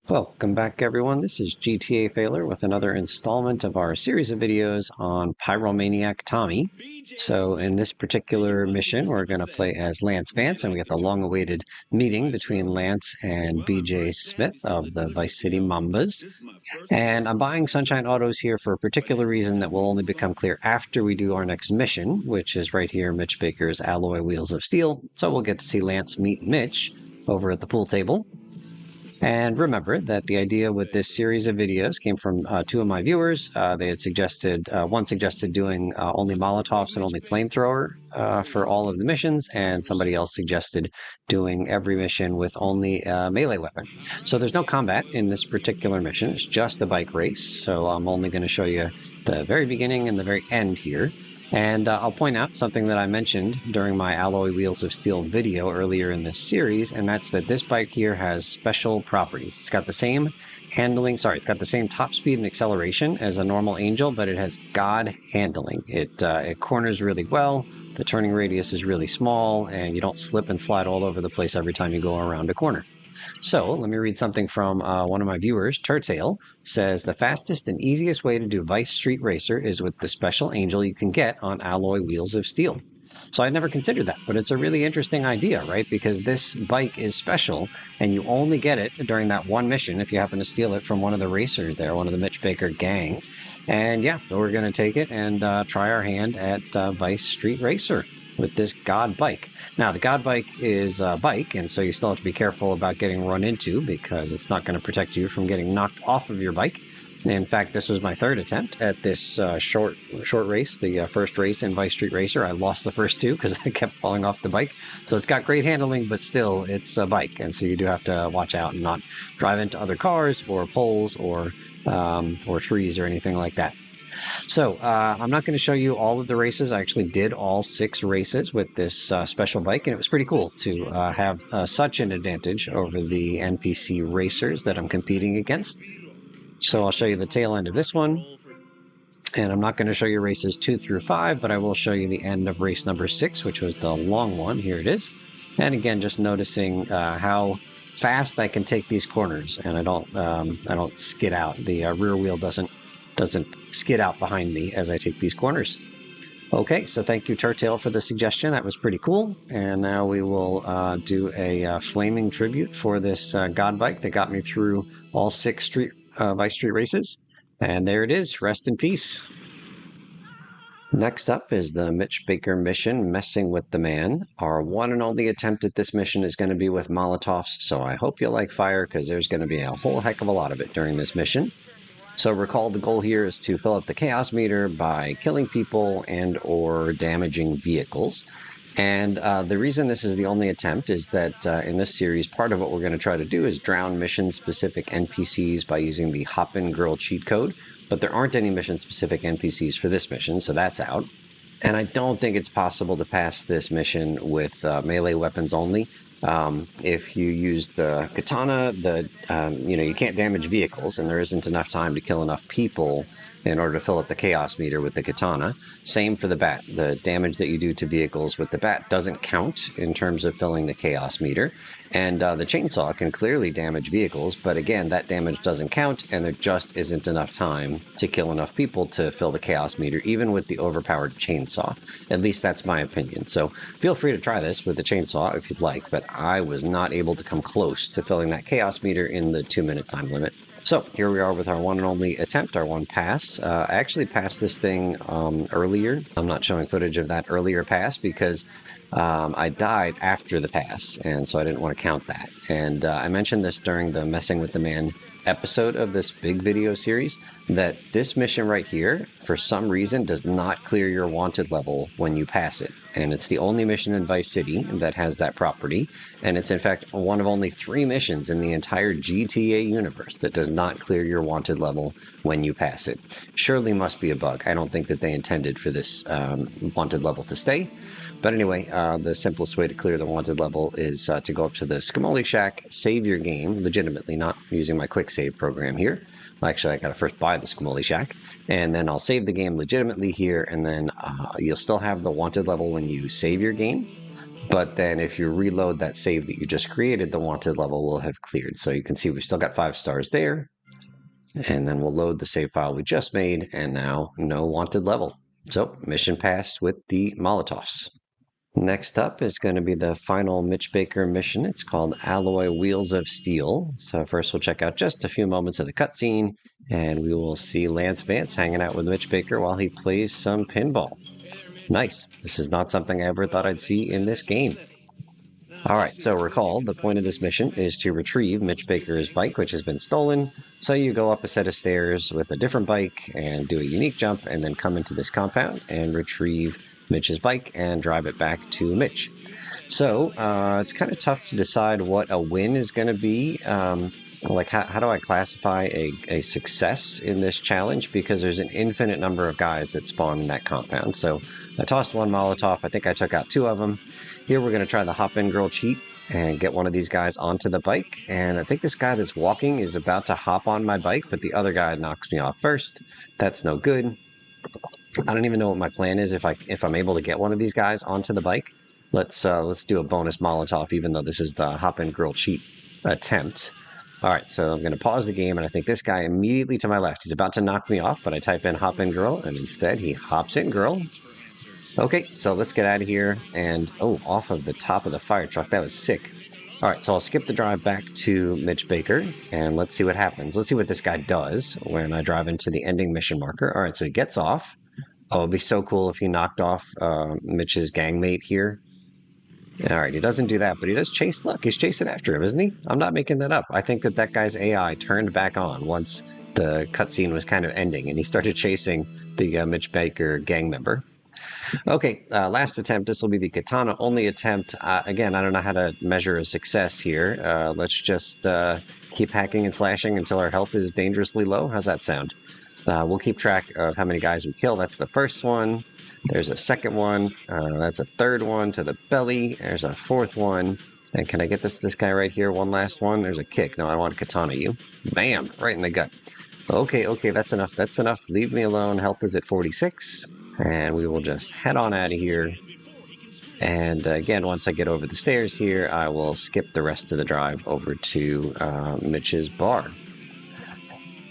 Welcome back, everyone. This is GTA Failer with another installment of our series of videos on Pyromaniac Tommy. So in this particular mission, we're going to play as Lance Vance, and we get the long-awaited meeting between Lance and BJ Smith of the Vice City Mambas. And I'm buying Sunshine Autos here for a particular reason that will only become clear after we do our next mission, which is right here, Mitch Baker's Alloy Wheels of Steel. So we'll get to see Lance meet Mitch over at the pool table. And remember that the idea with this series of videos came from two of my viewers. They had suggested, one suggested doing only Molotovs and only Flamethrower for all of the missions, and somebody else suggested doing every mission with only a melee weapon. So there's no combat in this particular mission. It's just a bike race. So I'm only going to show you the very beginning and the very end here. And I'll point out something that I mentioned during my Alloy Wheels of Steel video earlier in this series, and that's that this bike here has special properties. It's got the same it's got the same top speed and acceleration as a normal Angel, but it has God handling. It corners really well, the turning radius is really small, and you don't slip and slide all over the place every time you go around a corner. So let me read something from one of my viewers. Turtail says, the fastest and easiest way to do Vice Street Racer is with the special Angel you can get on Alloy Wheels of Steel. So I never considered that, but it's a really interesting idea, right? Because this bike is special, and you only get it during that one mission if you happen to steal it from one of the racers there, one of the Mitch Baker gang. And yeah, we're going to take it and try our hand at Vice Street Racer with this God bike. Now, the God bike is a bike, and so you still have to be careful about getting run into because it's not going to protect you from getting knocked off of your bike. In fact, this was my third attempt at this short race, the first race in Vice Street Racer. I lost the first two because I kept falling off the bike. So it's got great handling, but still, it's a bike, and so you do have to watch out and not drive into other cars or poles or trees or anything like that. So I'm not going to show you all of the races. I actually did all 6 races with this special bike, and it was pretty cool to have such an advantage over the NPC racers that I'm competing against. So I'll show you the tail end of this one, and I'm not going to show you races 2 through 5, but I will show you the end of race number 6, which was the long one. Here it is. And again, just noticing how fast I can take these corners, and I don't skid out. The rear wheel doesn't skid out behind me as I take these corners. Okay, so thank you, Turtail, for the suggestion. That was pretty cool. And now we will do a flaming tribute for this God bike that got me through all 6 Vice Street races. And there it is. Rest in peace. Next up is the Mitch Baker mission, Messing with the Man. Our one and only attempt at this mission is going to be with Molotovs, so I hope you like fire because there's going to be a whole heck of a lot of it during this mission. So recall the goal here is to fill up the chaos meter by killing people and or damaging vehicles. And the reason this is the only attempt is that in this series, part of what we're going to try to do is drown mission-specific NPCs by using the Hoppin' Girl cheat code. But there aren't any mission-specific NPCs for this mission, so that's out. And I don't think it's possible to pass this mission with melee weapons only. If you use the katana, you can't damage vehicles, and there isn't enough time to kill enough people in order to fill up the chaos meter with the katana. Same for the bat. The damage that you do to vehicles with the bat doesn't count in terms of filling the chaos meter. And the chainsaw can clearly damage vehicles, but again, that damage doesn't count, and there just isn't enough time to kill enough people to fill the chaos meter, even with the overpowered chainsaw. At least that's my opinion. So feel free to try this with the chainsaw if you'd like, but I was not able to come close to filling that chaos meter in the 2-minute time limit. So here we are with our one and only attempt, our one pass. I actually passed this thing earlier. I'm not showing footage of that earlier pass because I died after the pass, and so I didn't want to count that. And I mentioned this during the Messing with the Man episode of this big video series, that this mission right here, for some reason, does not clear your wanted level when you pass it. And it's the only mission in Vice City that has that property. And it's, in fact, one of only 3 missions in the entire GTA universe that does not clear your wanted level when you pass it. Surely must be a bug. I don't think that they intended for this wanted level to stay. But anyway, the simplest way to clear the wanted level is to go up to the Scamoli Shack, save your game, legitimately, not using my Quicksave program here. Well, actually, I got to first buy the Scamoli Shack, and then I'll save the game legitimately here, and then you'll still have the wanted level when you save your game. But then if you reload that save that you just created, the wanted level will have cleared. So you can see we've still got 5 stars there. And then we'll load the save file we just made, and now no wanted level. So mission passed with the Molotovs. Next up is going to be the final Mitch Baker mission. It's called Alloy Wheels of Steel. So first we'll check out just a few moments of the cutscene, and we will see Lance Vance hanging out with Mitch Baker while he plays some pinball. Nice. This is not something I ever thought I'd see in this game. All right, so recall, the point of this mission is to retrieve Mitch Baker's bike, which has been stolen. So you go up a set of stairs with a different bike and do a unique jump, and then come into this compound and retrieve Mitch's bike and drive it back to Mitch. So it's kind of tough to decide what a win is going to be. Like, how do I classify a success in this challenge? Because there's an infinite number of guys that spawn in that compound. So I tossed one Molotov. I think I took out 2 of them. Here we're going to try the hop-in girl cheat and get one of these guys onto the bike. And I think this guy that's walking is about to hop on my bike, but the other guy knocks me off first. That's no good. I don't even know what my plan is if I'm able to get one of these guys onto the bike. Let's do a bonus Molotov, even though this is the hop-in girl cheat attempt. All right, so I'm going to pause the game, and I think this guy immediately to my left, he's about to knock me off, but I type in hop-in girl, and instead he hops in girl. Okay, so let's get out of here, and off of the top of the fire truck. That was sick. All right, so I'll skip the drive back to Mitch Baker, and let's see what happens. Let's see what this guy does when I drive into the ending mission marker. All right, so he gets off. Oh, it'd be so cool if he knocked off Mitch's gangmate here. All right, he doesn't do that, but he does chase Luck. He's chasing after him, isn't he? I'm not making that up. I think that guy's AI turned back on once the cutscene was kind of ending, and he started chasing the Mitch Baker gang member. Okay, last attempt. This will be the katana-only attempt. Again, I don't know how to measure a success here. Let's just keep hacking and slashing until our health is dangerously low. How's that sound? We'll keep track of how many guys we kill. That's the first one. There's a second one. That's a third one to the belly. There's a fourth one. And can I get this guy right here? One last one. There's a kick. No, I want to katana you. Bam! Right in the gut. Okay, that's enough. That's enough. Leave me alone. Health is at 46. And we will just head on out of here. And again, once I get over the stairs here, I will skip the rest of the drive over to Mitch's bar.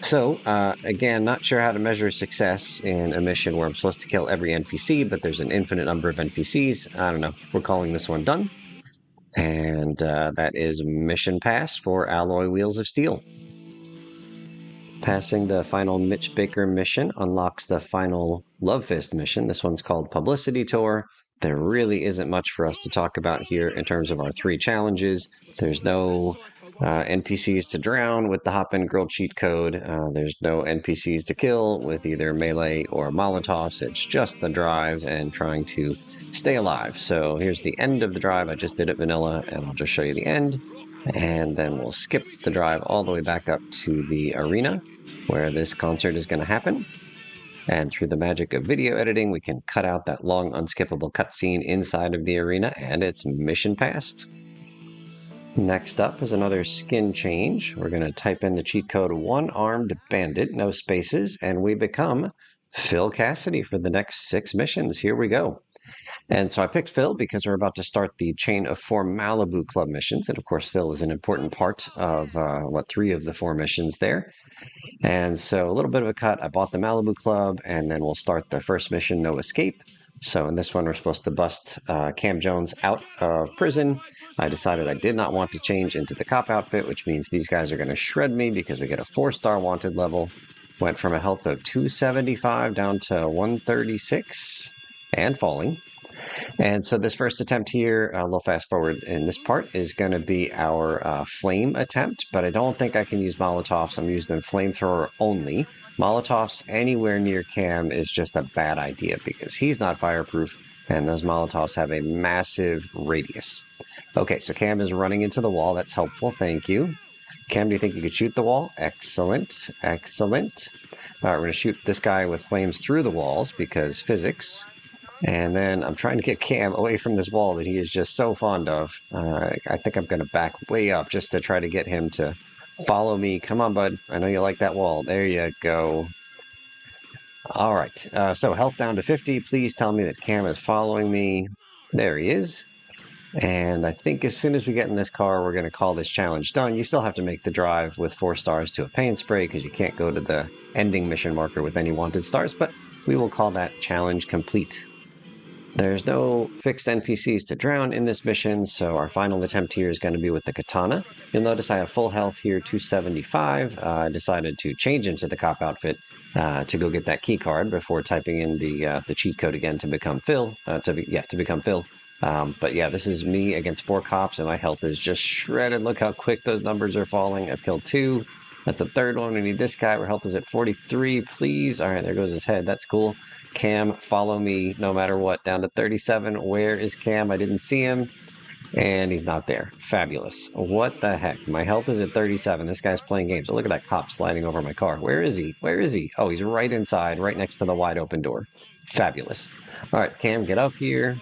So, again, not sure how to measure success in a mission where I'm supposed to kill every NPC, but there's an infinite number of NPCs. I don't know. We're calling this one done. And that is mission passed for Alloy Wheels of Steel. Passing the final Mitch Baker mission unlocks the final Love Fist mission. This one's called Publicity Tour. There really isn't much for us to talk about here in terms of our 3 challenges. There's no NPCs to drown with the hop-in girl cheat code. There's no NPCs to kill with either melee or Molotovs. It's just a drive and trying to stay alive. So here's the end of the drive. I just did it vanilla, and I'll just show you the end. And then we'll skip the drive all the way back up to the arena where this concert is going to happen. And through the magic of video editing, we can cut out that long, unskippable cutscene inside of the arena, and it's mission passed. Next up is another skin change. We're going to type in the cheat code One-Armed Bandit, no spaces, and we become Phil Cassidy for the next 6 missions. Here we go. And so I picked Phil because we're about to start the chain of 4 Malibu Club missions. And of course, Phil is an important part of 3 of the 4 missions there. And so a little bit of a cut. I bought the Malibu Club, and then we'll start the first mission, No Escape. So in this one, we're supposed to bust Cam Jones out of prison. I decided I did not want to change into the cop outfit, which means these guys are going to shred me because we get a 4-star wanted level. Went from a health of 275 down to 136 and falling. And so this first attempt here, a little fast forward in this part, is going to be our flame attempt, but I don't think I can use Molotovs. I'm using flamethrower only. Molotovs anywhere near Cam is just a bad idea because he's not fireproof, and those Molotovs have a massive radius. Okay, so Cam is running into the wall. That's helpful. Thank you. Cam, do you think you could shoot the wall? Excellent. Excellent. All right, we're going to shoot this guy with flames through the walls because physics. And then I'm trying to get Cam away from this wall that he is just so fond of. I think I'm going to back way up just to try to get him to follow me. Come on, bud. I know you like that wall. There you go. All right. So health down to 50. Please tell me that Cam is following me. There he is. And I think as soon as we get in this car, we're going to call this challenge done. You still have to make the drive with 4 stars to a pay and spray because you can't go to the ending mission marker with any wanted stars, but we will call that challenge complete. There's no fixed NPCs to drown in this mission, so our final attempt here is going to be with the katana. You'll notice I have full health here, 275. I decided to change into the cop outfit to go get that key card before typing in the cheat code again to become Phil. To become Phil. But yeah, this is me against 4 cops, and my health is just shredded. Look how quick those numbers are falling. I've killed 2. That's a third one. We need this guy. Our health is at 43, please. All right, there goes his head. That's cool. Cam, follow me no matter what. Down to 37. Where is Cam? I didn't see him. And he's not there. Fabulous. What the heck? My health is at 37. This guy's playing games. Oh, look at that cop sliding over my car. Where is he? Where is he? Oh, he's right inside, right next to the wide open door. Fabulous. All right, Cam, get up here.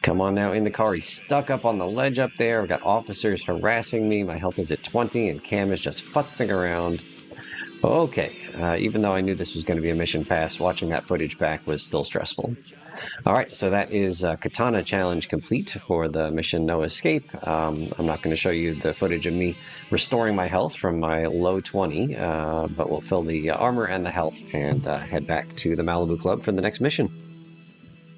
Come on now in the car. He's stuck up on the ledge up there. We've got officers harassing me. My health is at 20, and Cam is just futzing around. Okay, even though I knew this was going to be a mission pass, watching that footage back was still stressful. All right, so that is Katana Challenge complete for the mission No Escape. I'm not going to show you the footage of me restoring my health from my low 20, but we'll fill the armor and the health and head back to the Malibu Club for the next mission.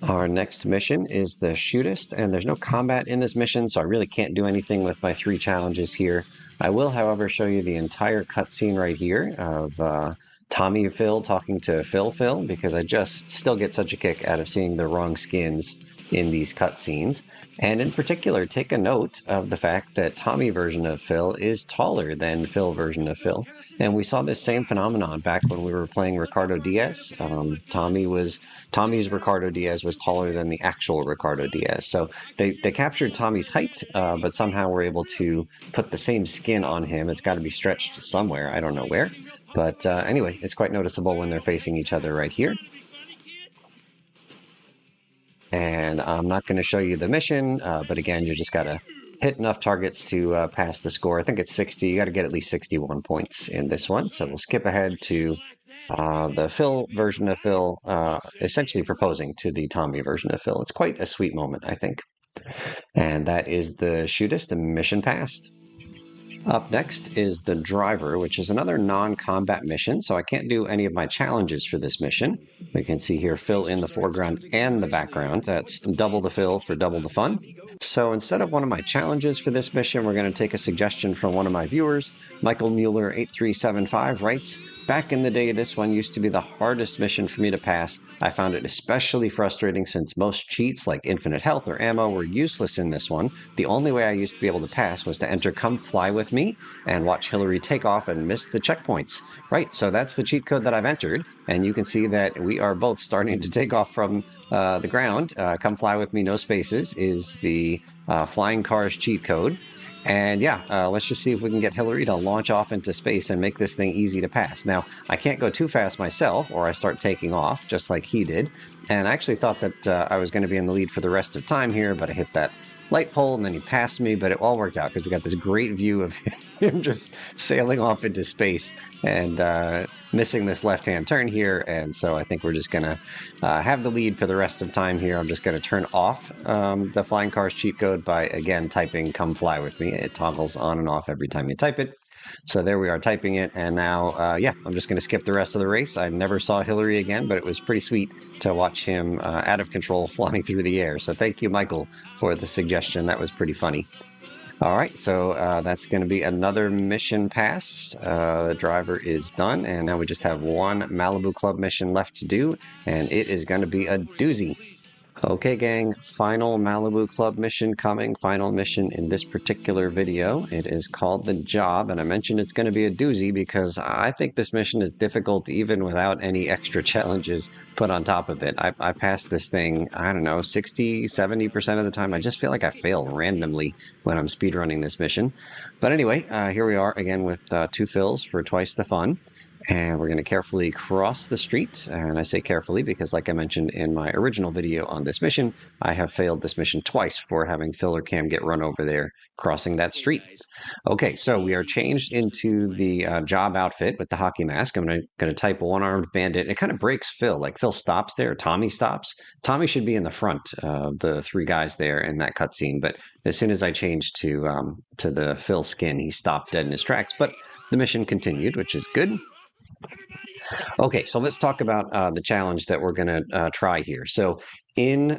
Our next mission is the Shootist, and there's no combat in this mission, so I really can't do anything with my 3 challenges here. I will, however, show you the entire cutscene right here of Tommy Phil talking to Phil, because I just still get such a kick out of seeing the wrong skins in these cutscenes. And in particular, take a note of the fact that Tommy version of Phil is taller than Phil version of Phil. And we saw this same phenomenon back when we were playing Ricardo Diaz. Tommy's Ricardo Diaz was taller than the actual Ricardo Diaz. So they captured Tommy's height, but somehow were able to put the same skin on him. It's got to be stretched somewhere. I don't know where. But anyway, it's quite noticeable when they're facing each other right here. And I'm not going to show you the mission, but again, you just got to hit enough targets to pass the score. I think it's 60. You got to get at least 61 points in this one. So we'll skip ahead to the Phil version of Phil, essentially proposing to the Tommy version of Phil. It's quite a sweet moment, I think. And that is the Shootist, mission passed. Up next is the Driver, which is another non-combat mission, so I can't do any of my challenges for this mission. We can see here Phil in the foreground and the background. That's double the Phil for double the fun. So instead of one of my challenges for this mission, we're going to take a suggestion from one of my viewers. Michael Mueller 8375 writes, "Back in the day, this one used to be the hardest mission for me to pass. I found it especially frustrating since most cheats like infinite health or ammo were useless in this one. The only way I used to be able to pass was to enter Come Fly With Me and watch Hillary take off and miss the checkpoints." Right, so that's the cheat code that I've entered, and you can see that we are both starting to take off from the ground. Come Fly With Me, no spaces, is the flying cars cheat code. And yeah, let's just see if we can get Hillary to launch off into space and make this thing easy to pass. Now, I can't go too fast myself, or I start taking off, just like he did. And I actually thought that I was going to be in the lead for the rest of time here, but I hit that light pole, and then he passed me, but it all worked out because we got this great view of him just sailing off into space and missing this left-hand turn here. And so I think we're just going to have the lead for the rest of time here. I'm just going to turn off the flying cars cheat code by, again, typing Come Fly With Me. It toggles on and off every time you type it. So there we are typing it, and now, yeah, I'm just going to skip the rest of the race. I never saw Hillary again, but it was pretty sweet to watch him out of control flying through the air. So thank you, Michael, for the suggestion. That was pretty funny. All right, so that's going to be another mission pass. The Driver is done, and now we just have one Malibu Club mission left to do, and it is going to be a doozy. Okay, gang, final Malibu Club mission coming, final mission in this particular video. It is called The Job, and I mentioned it's going to be a doozy because I think this mission is difficult even without any extra challenges put on top of it. I pass this thing, I don't know, 60, 70% of the time. I just feel like I fail randomly when I'm speedrunning this mission. But anyway, here we are again with 2 fills for twice the fun. And we're going to carefully cross the street. And I say carefully because, like I mentioned in my original video on this mission, I have failed this mission twice for having Phil or Cam get run over there crossing that street. Okay, so we are changed into the job outfit with the hockey mask. I'm going to type one-armed bandit. It kind of breaks Phil. Like Phil stops there. Tommy stops. Tommy should be in the front of the three guys there in that cutscene. But as soon as I changed to the Phil skin, he stopped dead in his tracks. But the mission continued, which is good. Okay, so let's talk about the challenge that we're going to try here. So in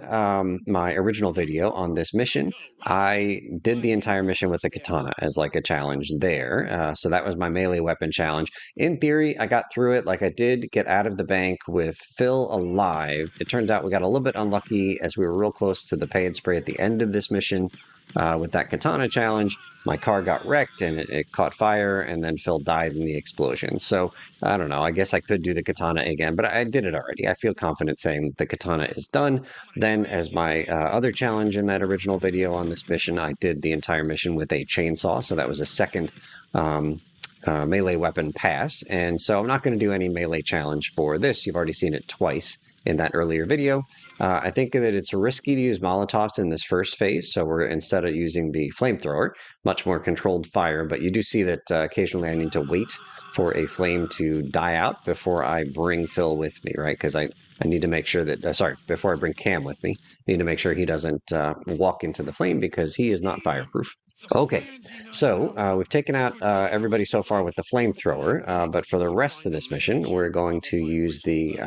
my original video on this mission, I did the entire mission with the katana as like a challenge there. So that was my melee weapon challenge. In theory, I got through it. Like I did get out of the bank with Phil alive. It turns out we got a little bit unlucky as we were real close to the pay and spray at the end of this mission. With that katana challenge, my car got wrecked and it caught fire, and then Phil died in the explosion. So I don't know. I guess I could do the katana again, but I did it already. I feel confident saying the katana is done. Then, as my other challenge in that original video on this mission, I did the entire mission with a chainsaw. So that was a second melee weapon pass. And so I'm not going to do any melee challenge for this. You've already seen it twice in that earlier video. I think that it's risky to use Molotovs in this first phase, so we're instead of using the flamethrower, much more controlled fire, but you do see that occasionally I need to wait for a flame to die out before I bring Phil with me, right? Because I need to make sure that, before I bring Cam with me, I need to make sure he doesn't walk into the flame because he is not fireproof. Okay, so we've taken out everybody so far with the flamethrower, but for the rest of this mission, we're going to use the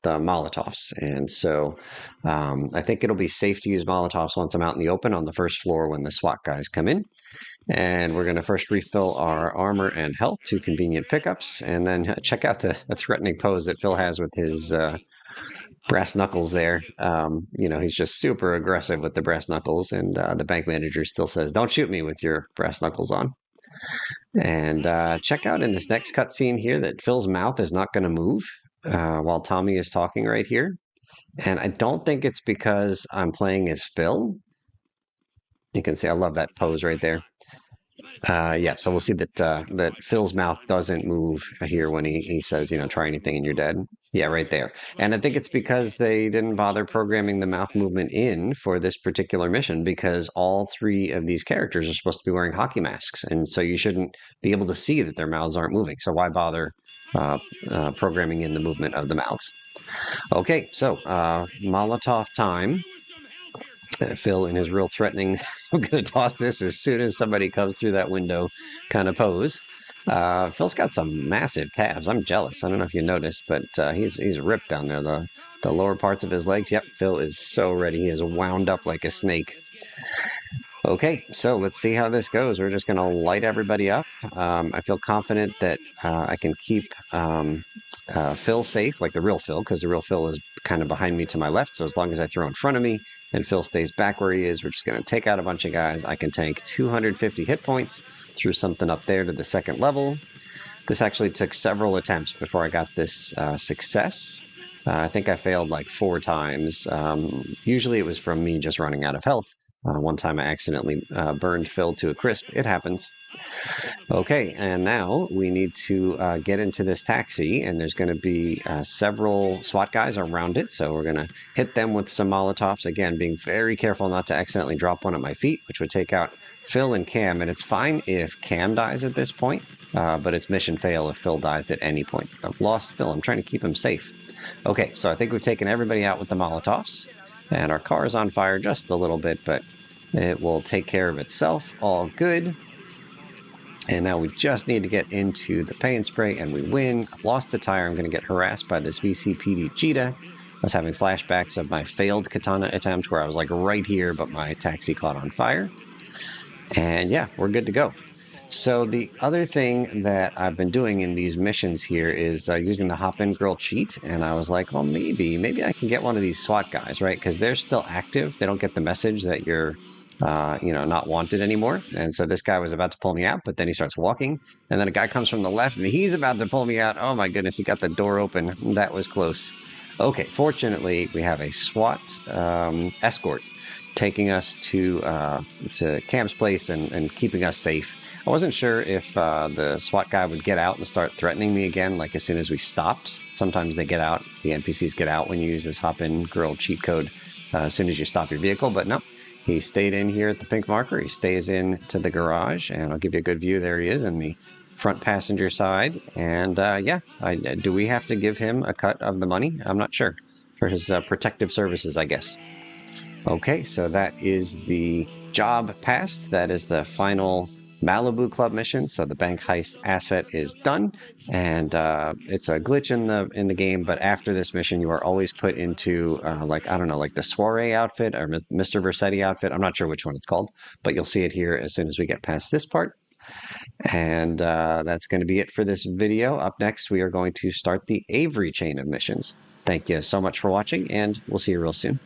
Molotovs. And so I think it'll be safe to use Molotovs once I'm out in the open on the first floor when the SWAT guys come in. And we're going to first refill our armor and health, 2 convenient pickups, and then check out the threatening pose that Phil has with his brass knuckles there. He's just super aggressive with the brass knuckles, and the bank manager still says, "Don't shoot me with your brass knuckles on." And check out in this next cutscene here that Phil's mouth is not going to move while Tommy is talking right here. And I don't think it's because I'm playing as Phil. You can see I love that pose right there. So we'll see that Phil's mouth doesn't move here when he says, try anything and you're dead. Yeah, right there. And I think it's because they didn't bother programming the mouth movement in for this particular mission, because all 3 of these characters are supposed to be wearing hockey masks. And so you shouldn't be able to see that their mouths aren't moving. So why bother programming in the movement of the mouths? Okay, so Molotov time. Phil in his real threatening, I'm going to toss this as soon as somebody comes through that window kind of pose. Phil's got some massive calves. I'm jealous. I don't know if you noticed, but he's ripped down there. The lower parts of his legs. Yep, Phil is so ready. He is wound up like a snake. Okay, so let's see how this goes. We're just going to light everybody up. I feel confident that I can keep Phil safe, like the real Phil, because the real Phil is kind of behind me to my left. So as long as I throw in front of me and Phil stays back where he is, we're just going to take out a bunch of guys. I can tank 250 hit points through something up there to the second level. This actually took several attempts before I got this success. I think I failed like 4 times. Usually it was from me just running out of health. One time I accidentally burned Phil to a crisp. It happens. Okay, and now we need to get into this taxi, and there's going to be several SWAT guys around it, so we're going to hit them with some Molotovs. Again, being very careful not to accidentally drop one at my feet, which would take out Phil and Cam, and it's fine if Cam dies at this point, but it's mission fail if Phil dies at any point. I've lost Phil. I'm trying to keep him safe. Okay, so I think we've taken everybody out with the Molotovs, and our car is on fire just a little bit, but it will take care of itself. All good. And now we just need to get into the pay and spray, and we win. I've lost a tire. I'm going to get harassed by this VCPD cheetah. I was having flashbacks of my failed katana attempt where I was like right here, but my taxi caught on fire. And yeah, we're good to go. So the other thing that I've been doing in these missions here is using the hop-in girl cheat. And I was like, well, maybe I can get one of these SWAT guys, right? Because they're still active. They don't get the message that you're not wanted anymore. And so this guy was about to pull me out, but then he starts walking, and then a guy comes from the left and he's about to pull me out. Oh my goodness, he got the door open. That was close. Okay, fortunately, we have a SWAT escort taking us to Cam's place and keeping us safe. I wasn't sure if the SWAT guy would get out and start threatening me again, like as soon as we stopped. Sometimes they get out, the NPCs get out when you use this hop-in grill cheat code as soon as you stop your vehicle, but no. He stayed in here at the pink marker. He stays in to the garage, and I'll give you a good view. There he is in the front passenger side. And yeah, do we have to give him a cut of the money? I'm not sure. For his protective services, I guess. Okay, so that is the job passed. That is the final Malibu Club mission. So the bank heist asset is done, and it's a glitch in the game. But after this mission, you are always put into like, I don't know, like the soiree outfit or Mr. Versetti outfit. I'm not sure which one it's called, but you'll see it here as soon as we get past this part. And that's going to be it for this video. Up next, we are going to start the Avery chain of missions. Thank you so much for watching, and we'll see you real soon.